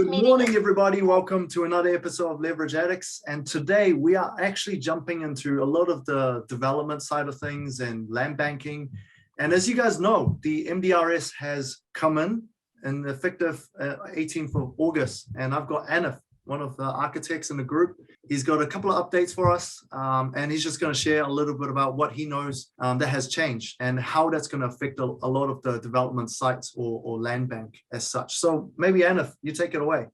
Good morning, everybody. Welcome to another episode of Leverage Addicts. And today we are actually jumping into a lot of the development side of things and land banking. And as you guys know, the MDRS has come in effective 18th of August. And I've got Anif, one of the architects in the group. He's got a couple of updates for us, and he's just going to share a little bit about what he knows that has changed and how that's going to affect a lot of the development sites or land bank as such. So maybe Anif, you take it away.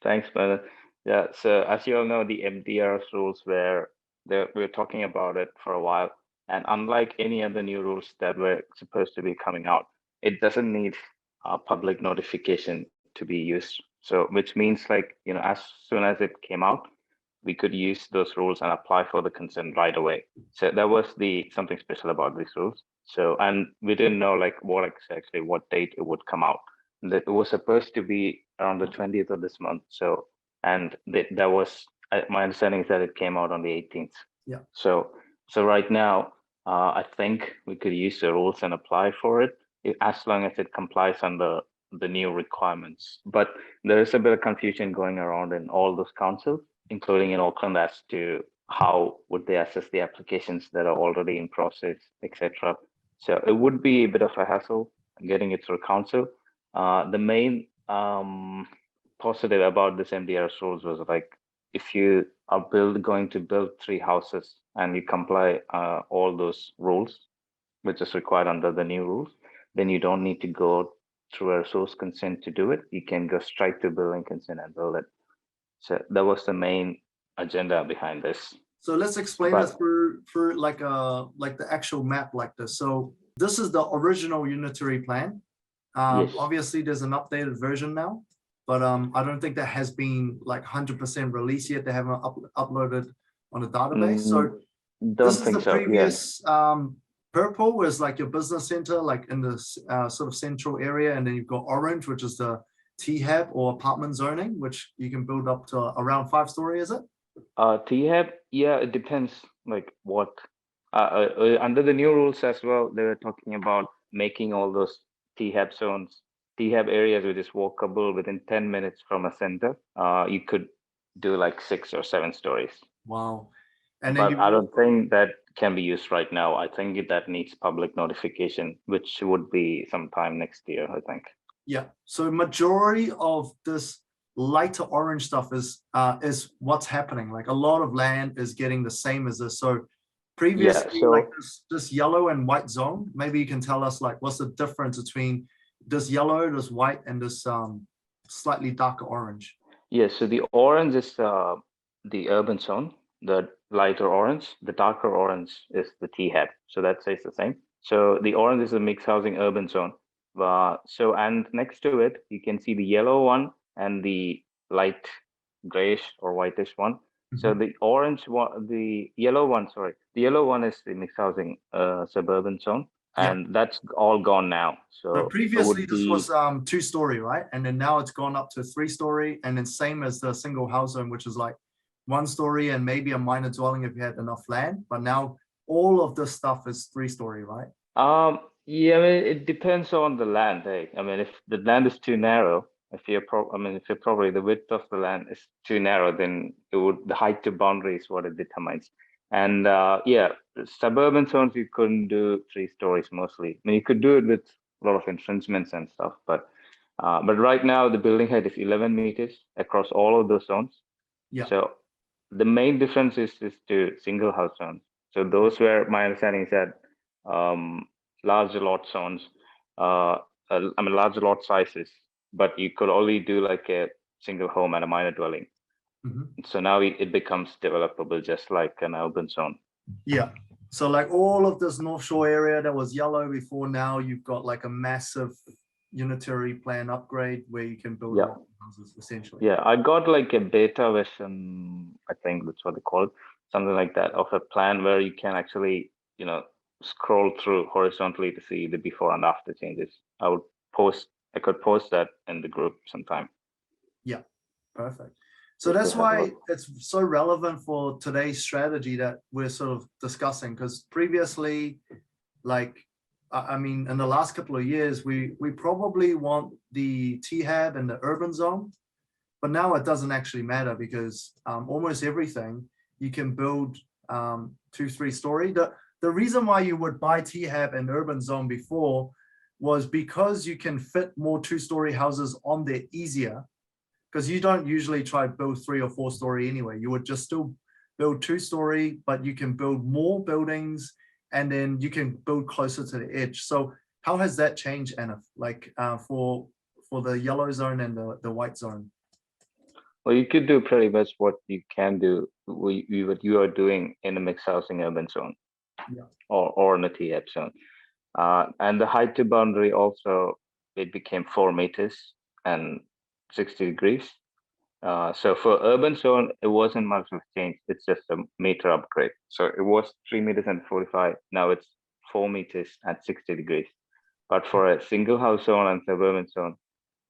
Thanks, Bernard. Yeah, so as you all know, the MDRS rules we're talking about it for a while, and unlike any other new rules that were supposed to be coming out, it doesn't need public notification to be used. So which means, like, as soon as it came out, we could use those rules and apply for the consent right away. So that was something special about these rules. So, and we didn't know like what date it would come out. It was supposed to be around the 20th of this month. So, and that was my understanding is that it came out on the 18th. Yeah. So right now, I think we could use the rules and apply for it as long as it complies under the new requirements. But there is a bit of confusion going around in all those councils, including in Auckland, as to how would they assess the applications that are already in process, etc. So it would be a bit of a hassle getting it through council. The main positive about this MDRS rules was, like, if you are going to build 3 houses and you comply all those rules, which is required under the new rules, then you don't need to go through a resource consent to do it. You can go straight to building consent and build it. So that was the main agenda behind this. So let's explain this through like the actual map like this. So this is the original Unitary plan. Yes. Obviously there's an updated version now, but I don't think that has been like 100% released yet. They haven't uploaded on the database. So this is the previous purple was like your business center, like in the sort of central area, and then you've got orange, which is the THAB or apartment zoning, which you can build up to around 5-story, is it? THAB, yeah, it depends like what. Under the new rules as well, they were talking about making all those THAB zones, THAB areas which is walkable within 10 minutes from a center. You could do like 6 or 7 stories. Wow. And but I don't think that can be used right now. I think that needs public notification, which would be sometime next year, I think. Yeah. So majority of this lighter orange stuff is what's happening. Like a lot of land is getting the same as this. So previously, like this yellow and white zone, maybe you can tell us like what's the difference between this yellow, this white, and this slightly darker orange. Yeah. So the orange is the urban zone. The lighter orange, the darker orange is the THAB. So that says the same. So the orange is a mixed housing urban zone. So, and next to it, you can see the yellow one and the light grayish or whitish one. Mm-hmm. So the orange one, the yellow one is the mixed housing suburban zone. And that's all gone now. So previously this was 2-story, right? And then now it's gone up to 3-story, and then same as the single house zone, which is like 1-story and maybe a minor dwelling if you had enough land. But now all of this stuff is 3-story, right? Yeah, I mean, it depends on the land. I mean, if the land is too narrow, if probably the width of the land is too narrow, then the height to boundary is what it determines. And suburban zones, you couldn't do 3 stories mostly. I mean, you could do it with a lot of infringements and stuff, but right now the building height is 11 meters across all of those zones. Yeah. So the main difference is to single house zones. So those were, my understanding is that larger lot zones, larger lot sizes, but you could only do like a single home and a minor dwelling. Mm-hmm. So now it becomes developable just like an urban zone. Yeah. So like all of this North Shore area that was yellow before, now you've got like a massive Unitary plan upgrade where you can build houses essentially. Yeah, I got like a beta version, I think that's what they call it, something like that, of a plan where you can actually, scroll through horizontally to see the before and after changes. I could post that in the group sometime. Yeah, perfect. So that's why it's so relevant for today's strategy that we're sort of discussing, because previously, like I mean, in the last couple of years, we probably want the THAB and the urban zone, but now it doesn't actually matter because almost everything you can build 2-3 story. The reason why you would buy THAB and urban zone before was because you can fit more 2-story houses on there easier, because you don't usually try to build 3 or 4 story anyway. You would just still build 2-story, but you can build more buildings and then you can build closer to the edge. So how has that changed, Anna, like for the yellow zone and the white zone? Well, you could do pretty much what you can do, what you are doing in a mixed housing urban zone, Yeah. or in a THAB zone. And the height to boundary also, it became 4 meters and 60 degrees. So for urban zone, it wasn't much of a change. It's just a meter upgrade. So it was 3 meters and 45. Now it's 4 meters and 60 degrees. But for a single house zone and suburban zone,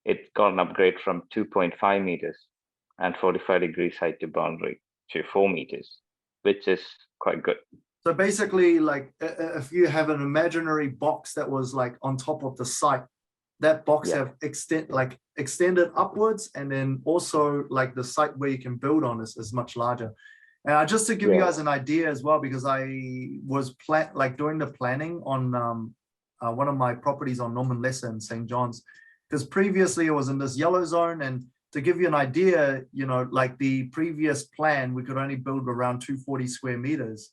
it got an upgrade from 2.5 meters and 45 degrees height to boundary to 4 meters, which is quite good. So basically, like if you have an imaginary box that was like on top of the site, that box have extended upwards, and then also like the site where you can build on is much larger. And just to give you guys an idea as well, because I was doing the planning on one of my properties on Norman Lesser in St. John's, because previously it was in this yellow zone. And to give you an idea, you know, like the previous plan, we could only build around 240 square meters.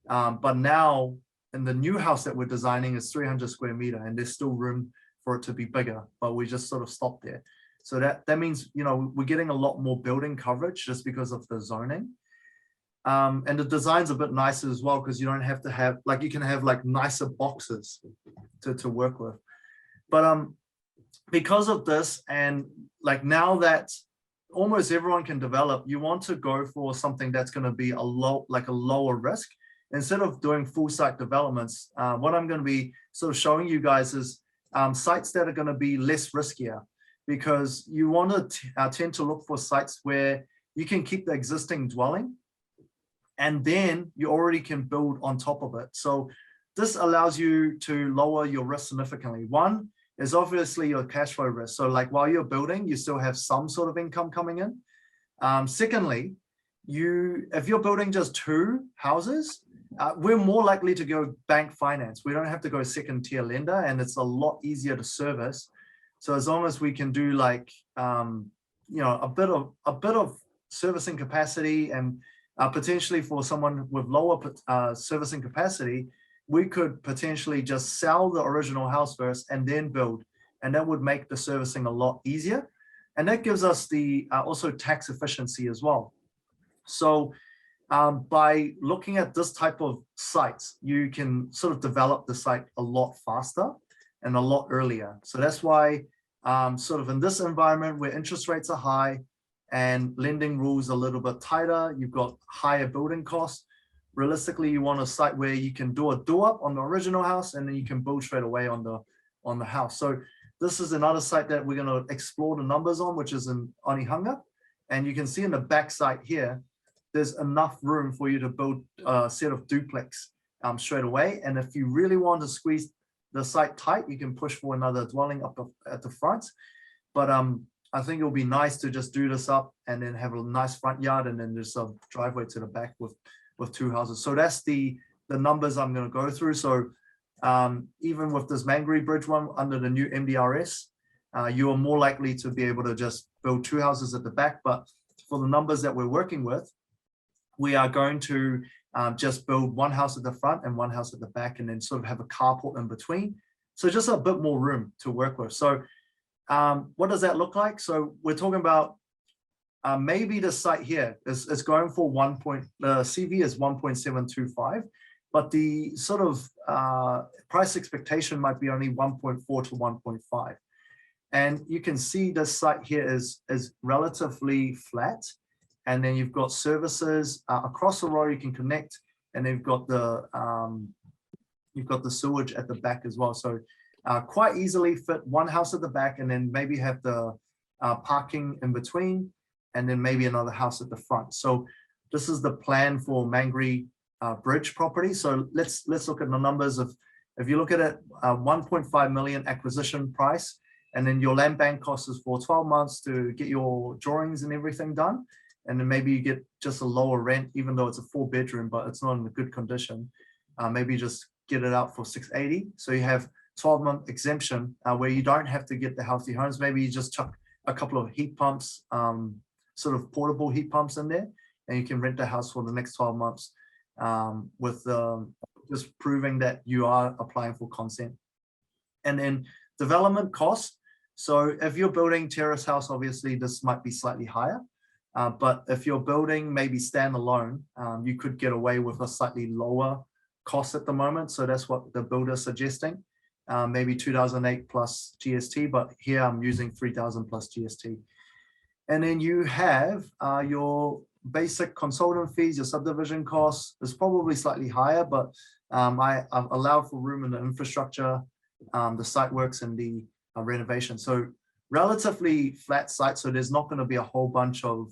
But now in the new house that we're designing is 300 square meter, and there's still room for it to be bigger, but we just sort of stopped there. So that means, you know, we're getting a lot more building coverage just because of the zoning. And the design's a bit nicer as well, because you don't have to have, like, you can have like nicer boxes to work with. But because of this, and like now that almost everyone can develop, you want to go for something that's going to be a lower risk. Instead of doing full site developments, what I'm going to be sort of showing you guys is sites that are going to be less riskier, because you want to tend to look for sites where you can keep the existing dwelling and then you already can build on top of it. So this allows you to lower your risk significantly. One is obviously your cash flow risk. So like while you're building, you still have some sort of income coming in. Secondly, if you're building just 2 houses, we're more likely to go bank finance. We don't have to go second tier lender, and it's a lot easier to service. So as long as we can do like, you know, a bit of servicing capacity, and potentially for someone with lower servicing capacity, we could potentially just sell the original house first and then build, and that would make the servicing a lot easier. And that gives us the also tax efficiency as well. So by looking at this type of sites, you can sort of develop the site a lot faster and a lot earlier. So that's why sort of in this environment where interest rates are high and lending rules a little bit tighter, you've got higher building costs. Realistically, you want a site where you can do a do-up on the original house, and then you can build straight away on the house. So this is another site that we're going to explore the numbers on, which is in Onihunga. And you can see in the back site here, there's enough room for you to build a set of duplex straight away. And if you really want to squeeze the site tight, you can push for another dwelling up at the front. But I think it'll be nice to just do this up and then have a nice front yard, and then there's a driveway to the back with 2 houses. So that's the numbers I'm going to go through. So even with this Mangere Bridge one under the new MDRS, you are more likely to be able to just build 2 houses at the back. But for the numbers that we're working with, we are going to just build 1 house at the front and 1 house at the back, and then sort of have a carport in between. So just a bit more room to work with. So what does that look like? So we're talking about maybe the site here is going for the CV is 1.725, but the sort of price expectation might be only 1.4 to 1.5. And you can see this site here is relatively flat. And then you've got services across the road you can connect, and then you've got the sewage at the back as well. So quite easily fit 1 house at the back, and then maybe have the parking in between, and then maybe another house at the front. So this is the plan for Mangere Bridge property. So let's look at the numbers of If you look at it, 1.5 million acquisition price, and then your land bank cost is for 12 months to get your drawings and everything done. And then maybe you get just a lower rent, even though it's a 4-bedroom, but it's not in a good condition. Maybe you just get it out for 680. So you have 12-month exemption where you don't have to get the healthy homes. Maybe you just chuck a couple of heat pumps, sort of portable heat pumps in there, and you can rent the house for the next 12 months with just proving that you are applying for consent. And then development costs. So if you're building terrace house, obviously this might be slightly higher. But if you're building maybe standalone, you could get away with a slightly lower cost at the moment. So that's what the builder's suggesting, maybe 2008 plus GST, but here I'm using 3000 plus GST. And then you have your basic consultant fees, your subdivision costs is probably slightly higher, but I've allowed for room in the infrastructure, the site works and the renovation. So relatively flat site, so there's not going to be a whole bunch of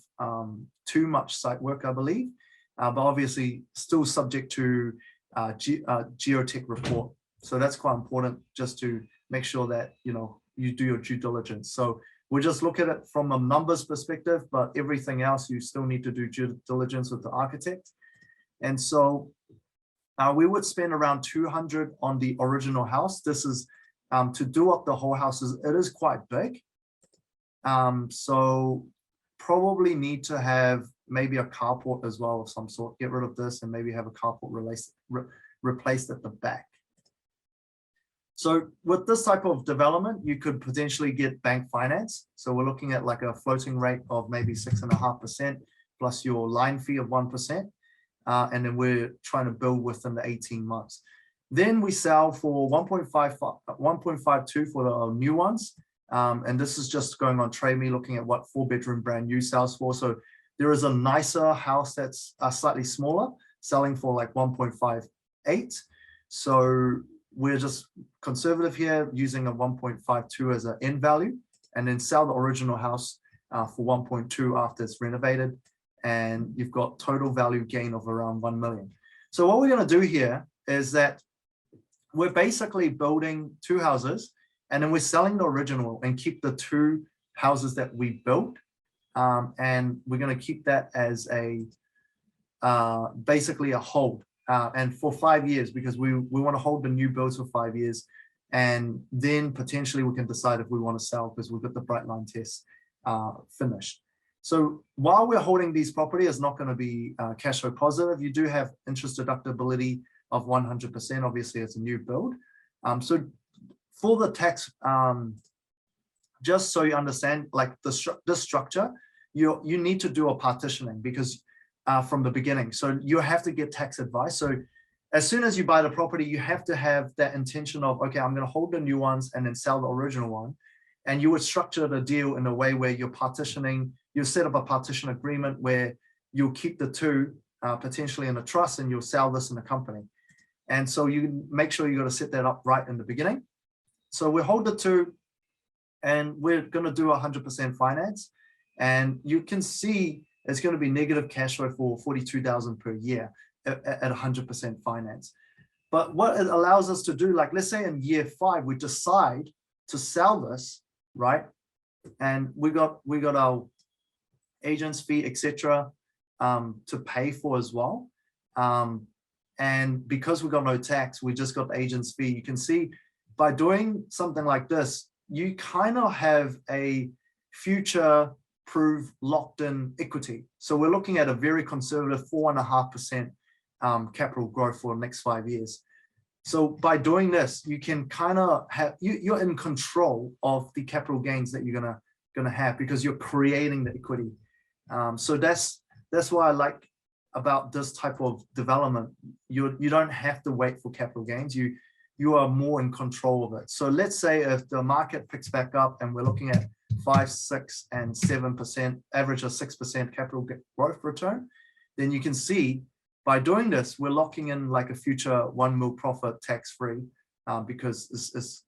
too much site work, I believe, but obviously still subject to geotech report. So that's quite important, just to make sure that you do your due diligence. So we'll just look at it from a numbers perspective, but everything else you still need to do due diligence with the architect. And so we would spend around 200 on the original house. This is to do up the whole house. It is quite big. So probably need to have maybe a carport as well of some sort. Get rid of this and maybe have a carport replaced at the back. So with this type of development, you could potentially get bank finance. So we're looking at like a floating rate of maybe 6.5% plus your line fee of 1%. And then we're trying to build within the 18 months. Then we sell for 1.52 for the new ones. And this is just going on Trade Me, looking at what 4-bedroom brand new sells for. So there is a nicer house that's slightly smaller, selling for like 1.58. So we're just conservative here, using a 1.52 as an end value, and then sell the original house for 1.2 after it's renovated. And you've got total value gain of around 1 million. So what we're going to do here is that we're basically building 2 houses, and then we're selling the original and keep the 2 houses that we built. And we're going to keep that as a basically a hold. And for 5 years, because we want to hold the new builds for 5 years, and then potentially we can decide if we want to sell, because we've got the bright line test finished. So while we're holding these property, it's not going to be cash flow positive. You do have interest deductibility of 100%. Obviously, it's a new build. So for the tax, just so you understand, like this structure, you need to do a partitioning, because from the beginning. So you have to get tax advice. So as soon as you buy the property, you have to have that intention of, okay, I'm going to hold the new ones and then sell the original one. And you would structure the deal in a way where you're partitioning, you set up a partition agreement where you'll keep the 2 potentially in a trust, and you'll sell this in a company. And so you make sure you got to set that up right in the beginning. So we hold the 2, and we're going to do 100% finance. And you can see it's going to be negative cash flow for 42,000 per year at 100% finance. But what it allows us to do, like let's say in year 5, we decide to sell this, right? And we got our agent's fee, etc., to pay for as well. And because we got no tax, we just got the agent's fee. You can see by doing something like this, you kind of have a future proof locked in equity. So we're looking at a very conservative 4.5% capital growth for the next 5 years. So by doing this, you can kind of have, you're in control of the capital gains that you're gonna have, because you're creating the equity. So that's why I like about this type of development. You don't have to wait for capital gains. You are more in control of it. So let's say if the market picks back up and we're looking at 5, 6, and 7%, average of 6% capital growth return, then you can see by doing this, we're locking in like a future 1 mil profit tax-free, because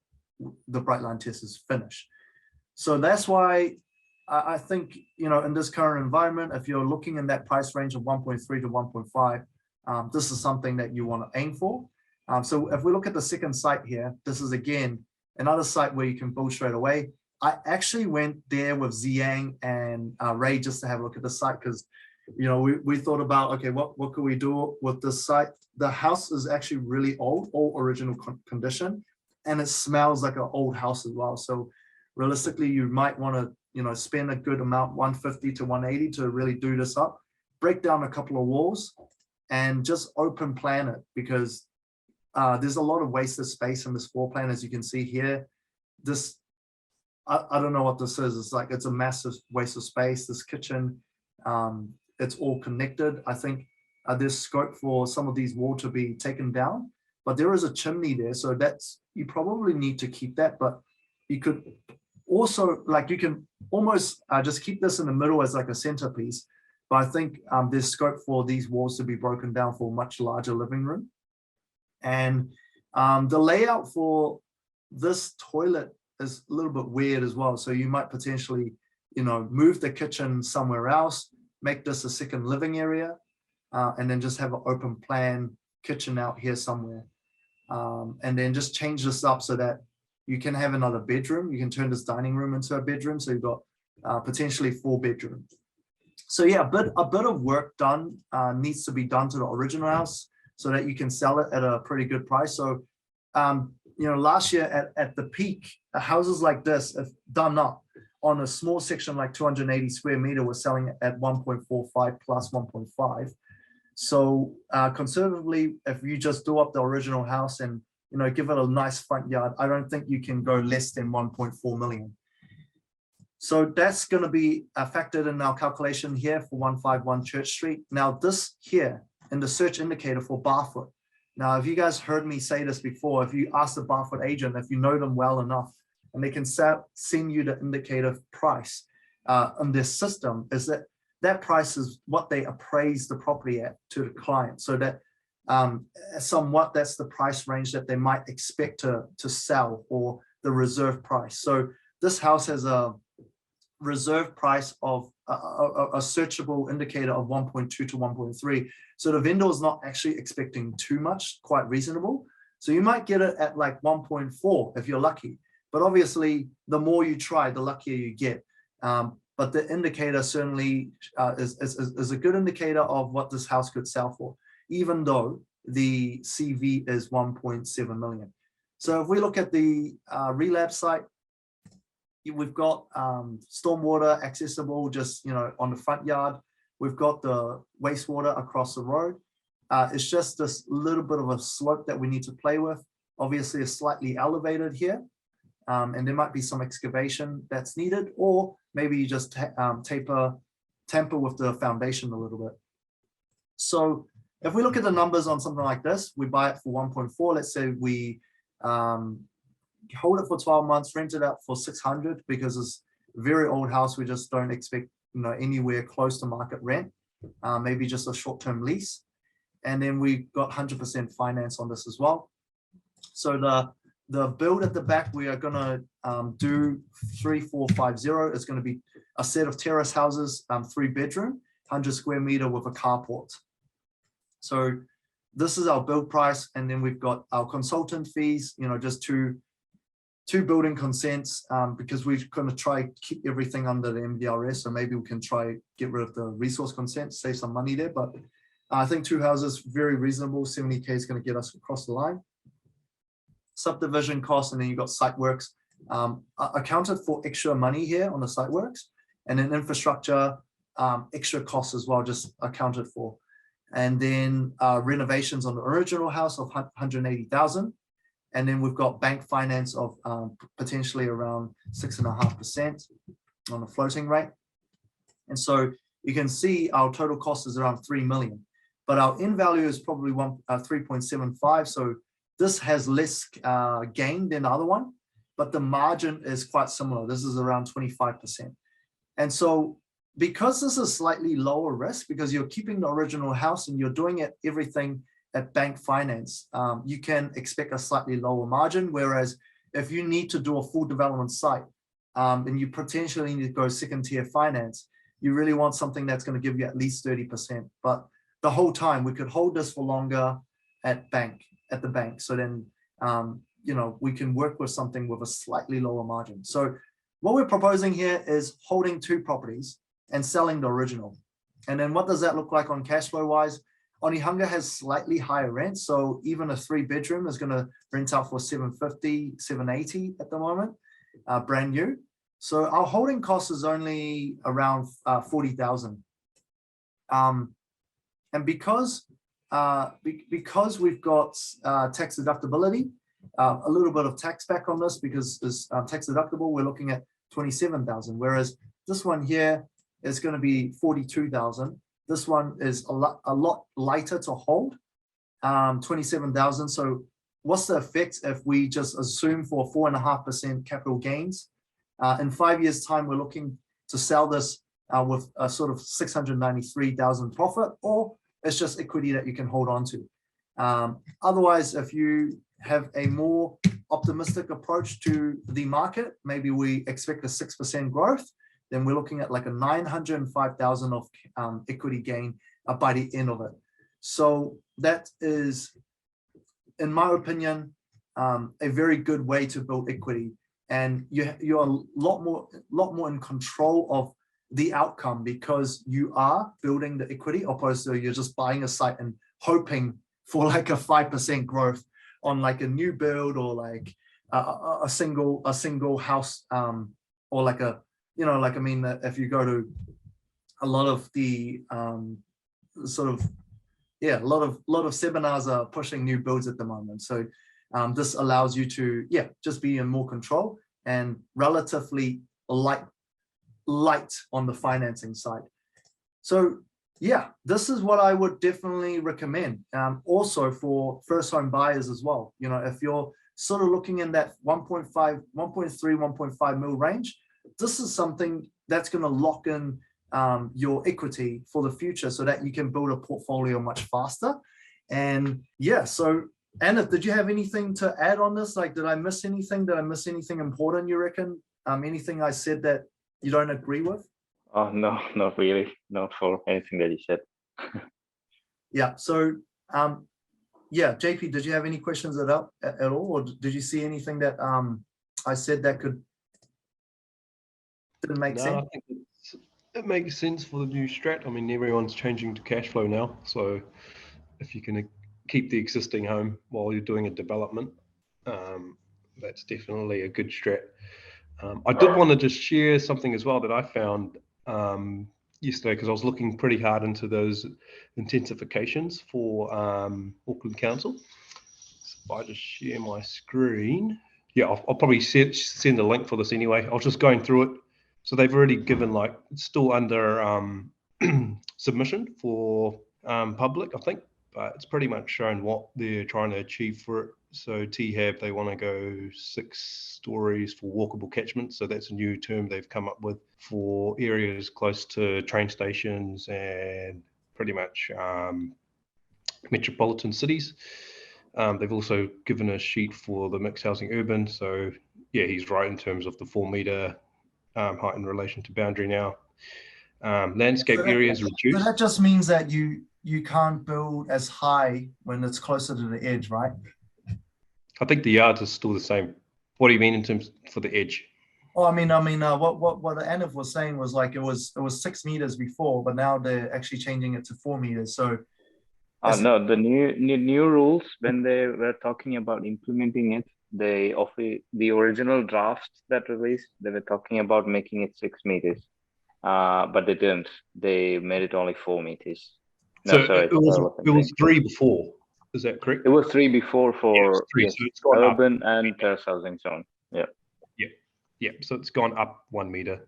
the bright line test is finished. So that's why I think, in this current environment, if you're looking in that price range of 1.3 to 1.5, this is something that you want to aim for. So if we look at the second site here, this is again another site where you can build straight away. I actually went there with Ziyang and Ray just to have a look at the site because, you know, we thought about, okay, what could we do with this site? The house is actually really old, all original condition, and it smells like an old house as well. So realistically, you might want to, you know, spend a good amount, 150 to 180 to really do this up, break down a couple of walls and just open plan it because there's a lot of wasted space in this floor plan. As you can see here, this, I don't know what this is. It's like, it's a massive waste of space. This kitchen, it's all connected. I think there's scope for some of these walls to be taken down, but there is a chimney there. So that's, you probably need to keep that, but you could also, like, you can almost just keep this in the middle as like a centerpiece. But I think there's scope for these walls to be broken down for a much larger living room. And the layout for this toilet is a little bit weird as well. So you might potentially, you know, move the kitchen somewhere else, make this a second living area, and then just have an open plan kitchen out here somewhere. And then just change this up so that you can have another bedroom. You can turn this dining room into a bedroom. So you've got potentially 4 bedrooms. So yeah, a bit of work done needs to be done to the original house so that you can sell it at a pretty good price. So, you know, last year at the peak, houses like this, if done up on a small section like 280 square meter, was selling at 1.45 plus 1.5. So conservatively, if you just do up the original house and, you know, give it a nice front yard, I don't think you can go less than 1.4 million. So that's going to be factored in our calculation here for 151 Church Street. Now this here in the search indicator for Barfoot. Now, if you guys heard me say this before, if you ask the Barfoot agent, if you know them well enough, and they can send you the indicative price on their system, is that price is what they appraise the property at to the client. So that somewhat that's the price range that they might expect to sell, or the reserve price. So this house has a reserve price of a searchable indicator of 1.2 to 1.3. So the vendor is not actually expecting too much, quite reasonable. So you might get it at like 1.4 if you're lucky. But obviously, the more you try, the luckier you get. But the indicator certainly is a good indicator of what this house could sell for, even though the CV is 1.7 million. So if we look at the relab site, we've got stormwater accessible just, you know, on the front yard. We've got the wastewater across the road. It's just this little bit of a slope that we need to play with. Obviously, it's slightly elevated here. And there might be some excavation that's needed, or maybe you just tamper with the foundation a little bit. So if we look at the numbers on something like this, we buy it for 1.4. Let's say we hold it for 12 months, rent it out for 600 because it's a very old house. We just don't expect, you know, anywhere close to market rent, maybe just a short-term lease. And then we've got 100% finance on this as well. So the build at the back, we are going to do 3450. It's going to be a set of terrace houses, 3-bedroom, 100 square meter with a carport. So this is our build price. And then we've got our consultant fees, you know, just two building consents, because we're going to try keep everything under the MDRS. So maybe we can try get rid of the resource consent, save some money there. But I think 2 houses, very reasonable. 70K is going to get us across the line. Subdivision costs, and then you've got site works accounted for, extra money here on the site works, and then infrastructure extra costs as well, just accounted for. And then renovations on the original house of 180,000. And then we've got bank finance of potentially around 6.5% on a floating rate. And so you can see our total cost is around 3 million, but our in value is probably 3.75. So this has less gain than the other one, but the margin is quite similar. This is around 25%. And so because this is slightly lower risk, because you're keeping the original house and you're doing it everything at bank finance, you can expect a slightly lower margin. Whereas if you need to do a full development site and you potentially need to go second tier finance, you really want something that's going to give you at least 30%. But the whole time we could hold this for longer at bank at the bank. So then, we can work with something with a slightly lower margin. So what we're proposing here is holding 2 properties and selling the original. And then what does that look like on cash flow wise? Onihunga has slightly higher rent. So even a 3-bedroom is going to rent out for $750, $780 at the moment, brand new. So our holding cost is only around $40,000. And because we've got tax deductibility, a little bit of tax back on this because it's tax deductible, we're looking at $27,000, whereas this one here is going to be $42,000. This one is a lot lighter to hold, $27,000. So what's the effect if we just assume for 4.5% capital gains? In 5 years' time, we're looking to sell this with a sort of $693,000 profit, or it's just equity that you can hold on to. Otherwise, if you have a more optimistic approach to the market, maybe we expect a 6% growth, then we're looking at like a $905,000 of equity gain by the end of it. So that is, in my opinion, a very good way to build equity, and you're a lot more in control of the outcome because you are building the equity, opposed to you're just buying a site and hoping for like a 5% growth on like a new build, or like a single house, or like a, if you go to a lot of the a lot of seminars are pushing new builds at the moment. So this allows you to just be in more control and relatively light on the financing side. So this is what I would definitely recommend. Also for first home buyers as well. If you're sort of looking in that 1.5, 1.3, 1.5 mil range, this is something that's going to lock in your equity for the future so that you can build a portfolio much faster. And so Anna, did you have anything to add on this? Like, did I miss anything? Did I miss anything important, you reckon? Anything I said that you don't agree with? Oh, no, not really. Not for anything that you said. So, JP, did you have any questions at all? Or did you see anything that I said that didn't make sense? I think it makes sense for the new strat. I mean, everyone's changing to cash flow now. So if you can keep the existing home while you're doing a development, that's definitely a good strat. I did want to just share something as well that I found yesterday, because I was looking pretty hard into those intensifications for Auckland Council. So if I just share my screen, I'll probably send a link for this anyway. I was just going through it. So they've already given, it's still under submission for public, I think, but it's pretty much shown what they're trying to achieve for it. So THAB, they want to go 6 stories for walkable catchments. So that's a new term they've come up with for areas close to train stations and pretty much metropolitan cities. They've also given a sheet for the mixed housing urban. So he's right in terms of the 4 meter height in relation to boundary now. Landscape areas reduced. So that just means that you can't build as high when it's closer to the edge, right? I think the yards are still the same. What do you mean in terms for the edge? Oh, I mean, what Anif was saying was like it was 6 meters before, but now they're actually changing it to 4 meters. So no, the new rules, when they were talking about implementing it, they offer the original draft that released. They were talking about making it 6 meters, but they didn't. They made it only 4 meters. No, so sorry, it was 3 before. Is that correct? It was 3 before for 3, so it's gone urban up. and terrace housing zone. Yeah. So it's gone up 1 meter.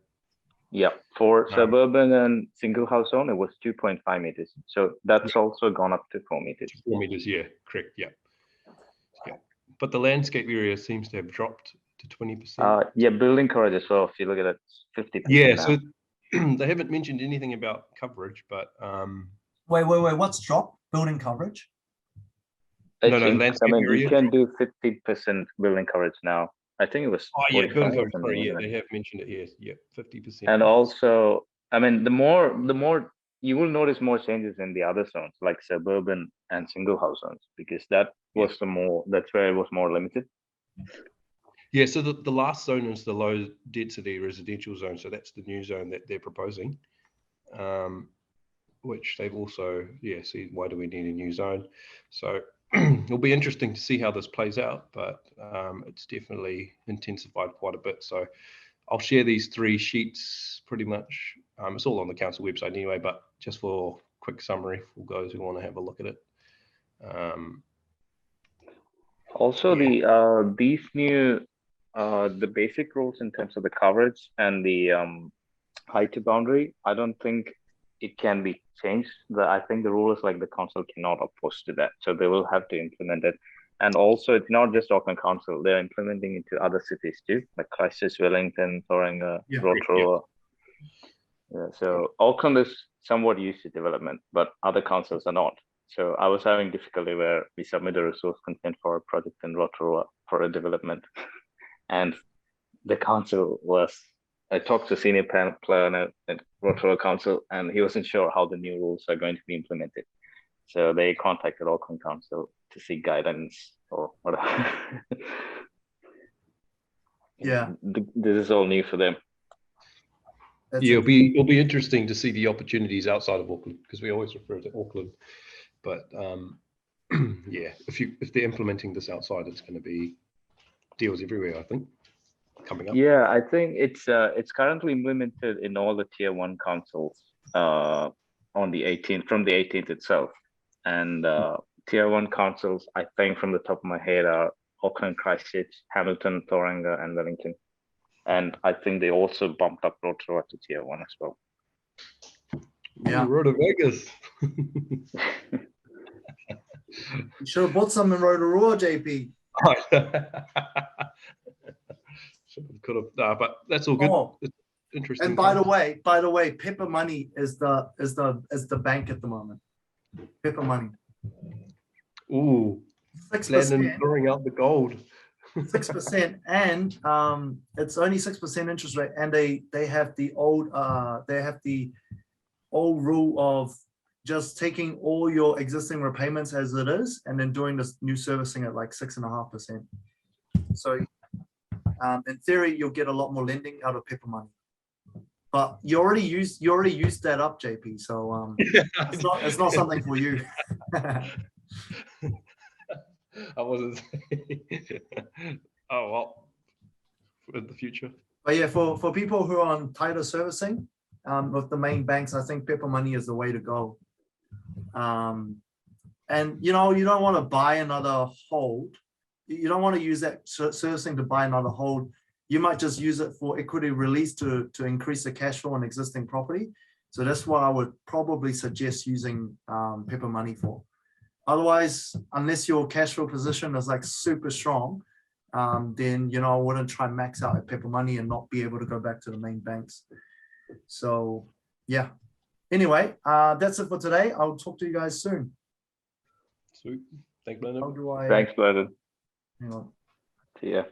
Yeah, for suburban and single house zone, it was 2.5 meters. So that's also gone up to 4 meters. 4 meters, correct. Yeah. But the landscape area seems to have dropped to 20%. Building coverage as well. If you look at it, 50%. Yeah, now. so they haven't mentioned anything about coverage, but wait, what's dropped? Building coverage? Landscape area. You can do 50% building coverage now. I think it was. Building coverage. Sorry, they have mentioned it. Yes, 50%. And also, I mean, the more you will notice more changes in the other zones, like suburban and single house zones, because that was that's where it was more limited. Yeah, so the last zone is the low density residential zone. So that's the new zone that they're proposing, which they've also, see, why do we need a new zone? So it'll be interesting to see how this plays out, but it's definitely intensified quite a bit. So I'll share these 3 sheets pretty much. It's all on the council website anyway, but just for quick summary for those who want to have a look at it. Also, these new the basic rules in terms of the coverage and the height to boundary, I don't think it can be changed. I think the rule is like the council cannot oppose to that, so they will have to implement it. And also, it's not just Auckland Council; they're implementing into other cities too, like Christchurch, Wellington, Tauranga, Rotorua. Yeah, so Auckland is somewhat used to development, but other councils are not. So I was having difficulty where we submitted a resource consent for a project in Rotorua for a development. And the council I talked to senior planner at Rotorua Council, and he wasn't sure how the new rules are going to be implemented. So they contacted Auckland Council to seek guidance or whatever. Yeah. This is all new for them. It'll be interesting to see the opportunities outside of Auckland, because we always refer to Auckland. But if they're implementing this outside, it's going to be deals everywhere, I think, coming up. Yeah, I think it's currently implemented in all the tier 1 councils on the 18th, from the 18th itself. And tier 1 councils, I think from the top of my head, are Auckland, Christchurch, Hamilton, Tauranga, and Wellington. And I think they also bumped up Rotorua to tier 1 as well. Yeah, Road Vegas. You should have bought some in Rotorua, JP. Could have, but that's all good. Oh, it's interesting. and by the way, Pepper Money is the bank at the moment. Pepper Money. Ooh, 6%. Throwing out the gold. 6%, and it's only 6% interest rate, and they have the old rule of just taking all your existing repayments as it is, and then doing this new servicing at like 6.5%. So in theory, you'll get a lot more lending out of Pepper Money. But you already used that up, JP. So it's not something for you. I wasn't. Oh well, in the future. But yeah, for people who are on tighter servicing with the main banks, I think Pepper Money is the way to go. And you don't want to buy another hold. You don't want to use that servicing to buy another hold. You might just use it for equity release to increase the cash flow on existing property. So that's what I would probably suggest using Pepper Money for. Otherwise, unless your cash flow position is like super strong, then I wouldn't try and max out at Pepper Money and not be able to go back to the main banks. So yeah. Anyway, that's it for today. I'll talk to you guys soon. Sweet. Thanks, Brendan. Thanks, Brendan. Hang on. See ya.